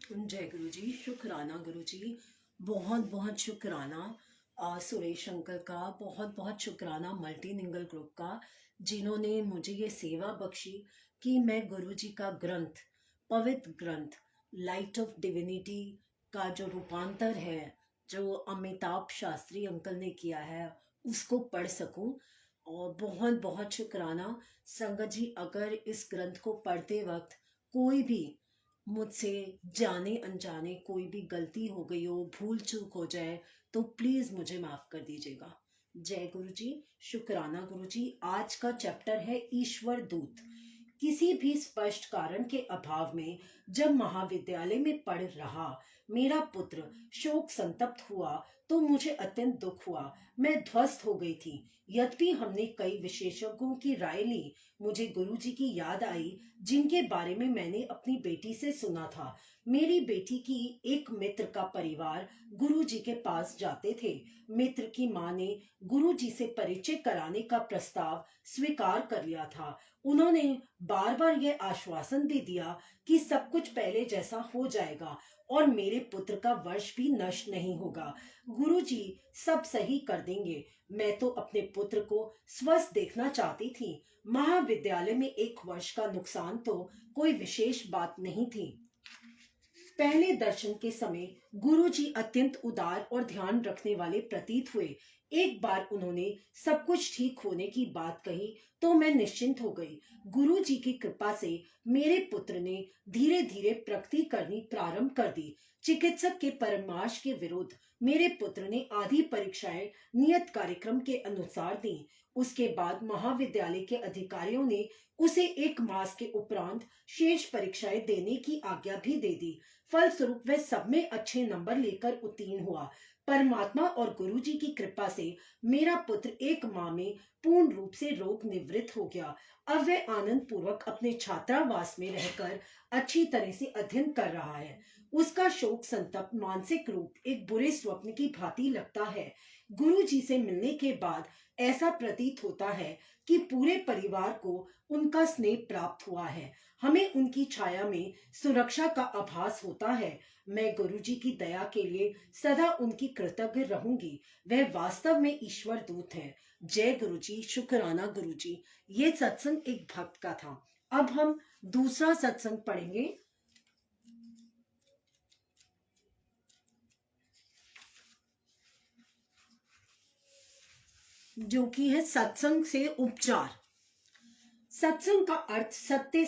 जय गुरु जी, शुक्राना गुरु जी। बहुत बहुत शुक्राना सुरेश अंकल का, बहुत बहुत शुक्राना मल्टीलिंगल ग्रुप का, जिन्होंने मुझे ये सेवा बख्शी कि मैं गुरु जी का ग्रंथ, पवित्र ग्रंथ लाइट ऑफ डिविनिटी का जो रूपांतर है, जो अमिताभ शास्त्री अंकल ने किया है, उसको पढ़ सकूं। और बहुत बहुत शुक्राना संगत जी, अगर इस ग्रंथ को पढ़ते वक्त कोई भी मुझसे जाने अनजाने कोई भी गलती हो गई हो, भूल चूक हो जाए, तो प्लीज मुझे माफ कर दीजिएगा। जय गुरु जी, शुक्राना गुरु जी। आज का चैप्टर है ईश्वर दूत। किसी भी स्पष्ट कारण के अभाव में जब महाविद्यालय में पढ़ रहा मेरा पुत्र शोक संतप्त हुआ तो मुझे अत्यंत दुख हुआ। मैं ध्वस्त हो गई थी। यद्यपि हमने कई विशेषज्ञों की राय ली, मुझे गुरुजी की याद आई जिनके बारे में मैंने अपनी बेटी से सुना था। मेरी बेटी की एक मित्र का परिवार गुरुजी के पास जाते थे। मित्र की माँ ने गुरुजी से परिचय कराने का प्रस्ताव स्वीकार कर लिया था। उन्होंने बार बार यह आश्वासन भी दिया कि सब कुछ पहले जैसा हो जाएगा और मेरे पुत्र का वर्ष भी नष्ट नहीं होगा। गुरुजी सब सही कर देंगे। मैं तो अपने पुत्र को स्वस्थ देखना चाहती थी। महाविद्यालय में एक वर्ष का नुकसान तो कोई विशेष बात नहीं थी। पहले दर्शन के समय गुरुजी अत्यंत उदार और ध्यान रखने वाले प्रतीत हुए। एक बार उन्होंने सब कुछ ठीक होने की बात कही तो मैं निश्चिंत हो गई। गुरुजी की कृपा से मेरे पुत्र ने धीरे धीरे प्रगति करनी प्रारंभ कर दी। चिकित्सक के परामर्श के विरुद्ध मेरे पुत्र ने आधी परीक्षाएं नियत कार्यक्रम के अनुसार दी। उसके बाद महाविद्यालय के अधिकारियों ने उसे एक मास के उपरांत शेष परीक्षाएं देने की आज्ञा भी दे दी। फलस्वरूप वह सब में अच्छे नंबर लेकर उत्तीर्ण हुआ। परमात्मा और गुरुजी की कृपा से मेरा पुत्र एक माह में पूर्ण रूप से रोग निवृत्त हो गया। अब वह आनंद पूर्वक अपने छात्रावास में रहकर अच्छी तरह से अध्ययन कर रहा है। उसका शोक संतप्त मानसिक रूप एक बुरे स्वप्न की भांति लगता है। गुरुजी से मिलने के बाद ऐसा प्रतीत होता है कि पूरे परिवार को उनका स्नेह प्राप्त हुआ है। हमें उनकी छाया में सुरक्षा का आभास होता है। मैं गुरुजी की दया के लिए सदा उनकी कृतज्ञ रहूंगी। वह वास्तव में ईश्वर दूत है। जय गुरुजी, शुक्राना गुरुजी। ये सत्संग एक भक्त का था। अब हम दूसरा सत्संग पढ़ेंगे, जो कि है सत्संग से उपचार। सत्संग का अर्थ सत्य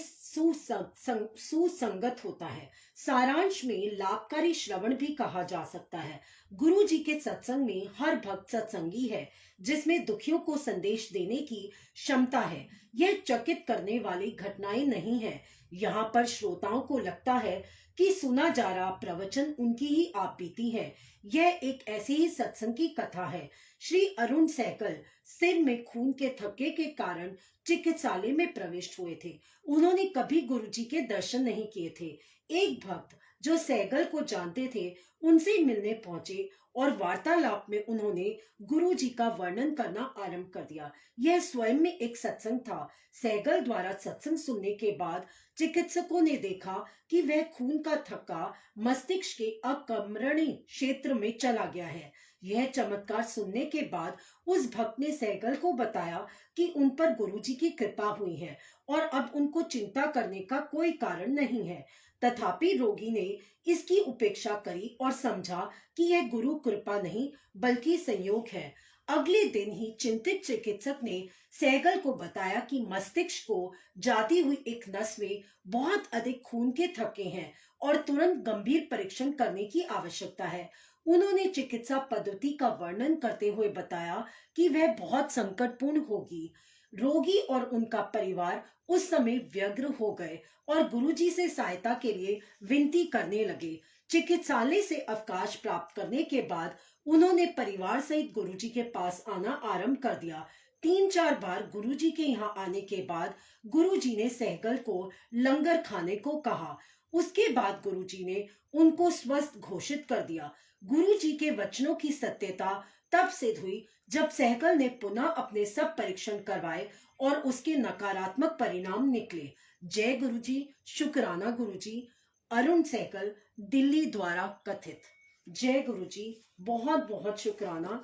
सुसंगत होता है। सारांश में लाभकारी श्रवण भी कहा जा सकता है। गुरु जी के सत्संग में हर भक्त सत्संगी है, जिसमें दुखियों को संदेश देने की क्षमता है। यह चकित करने वाली घटनाएं नहीं है। यहाँ पर श्रोताओं को लगता है कि सुना जा रहा प्रवचन उनकी ही आप बीती है। यह एक ऐसे ही सत्संग की कथा है। श्री अरुण सहगल सिर में खून के थक्के के कारण चिकित्सालय में प्रविष्ट हुए थे। उन्होंने कभी गुरुजी के दर्शन नहीं किए थे। एक भक्त जो सहगल को जानते थे उनसे मिलने पहुंचे और वार्तालाप में उन्होंने गुरुजी का वर्णन करना आरंभ कर दिया। यह स्वयं में एक सत्संग था। सहगल द्वारा सत्संग सुनने के बाद चिकित्सकों ने देखा कि वह खून का थक्का मस्तिष्क के अकर्मणी क्षेत्र में चला गया है। यह चमत्कार सुनने के बाद उस भक्त ने सहगल को बताया कि उन पर गुरुजी की कृपा हुई है और अब उनको चिंता करने का कोई कारण नहीं है। तथापि रोगी ने इसकी उपेक्षा करी और समझा कि यह गुरु कृपा नहीं बल्कि संयोग है। अगले दिन ही चिंतित चिकित्सक ने सहगल को बताया कि मस्तिष्क को जाती हुई एक नस में बहुत अधिक खून के थक्के हैं और तुरंत गंभीर परीक्षण करने की आवश्यकता है। उन्होंने चिकित्सा पद्धति का वर्णन करते हुए बताया कि वह बहुत संकटपूर्ण होगी। रोगी और उनका परिवार उस समय व्यग्र हो गए और गुरुजी से सहायता के लिए विनती करने लगे। चिकित्सालय से अवकाश प्राप्त करने के बाद उन्होंने परिवार सहित गुरुजी के पास आना आरंभ कर दिया। 3-4 बार गुरुजी के यहाँ आने के बाद गुरुजी ने सहगल को लंगर खाने को कहा। उसके बाद गुरुजी ने उनको स्वस्थ घोषित कर दिया। गुरुजी के वचनों की सत्यता तब सिद्ध हुई जब सहगल ने पुनः अपने सब परीक्षण करवाए और उसके नकारात्मक परिणाम निकले। जय गुरुजी, शुक्राना गुरुजी। अरुण सहगल, दिल्ली द्वारा कथित। जय गुरु जी। बहुत बहुत शुक्राना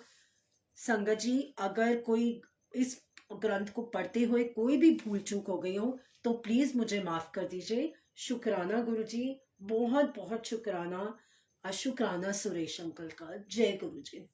संगत जी। अगर कोई इस ग्रंथ को पढ़ते हुए कोई भी भूल चूक हो गई हो तो प्लीज मुझे माफ कर दीजिए। शुक्राना गुरु जी, बहुत बहुत शुक्राना। शुक्राना सुरेश अंकल का। जय गुरु जी।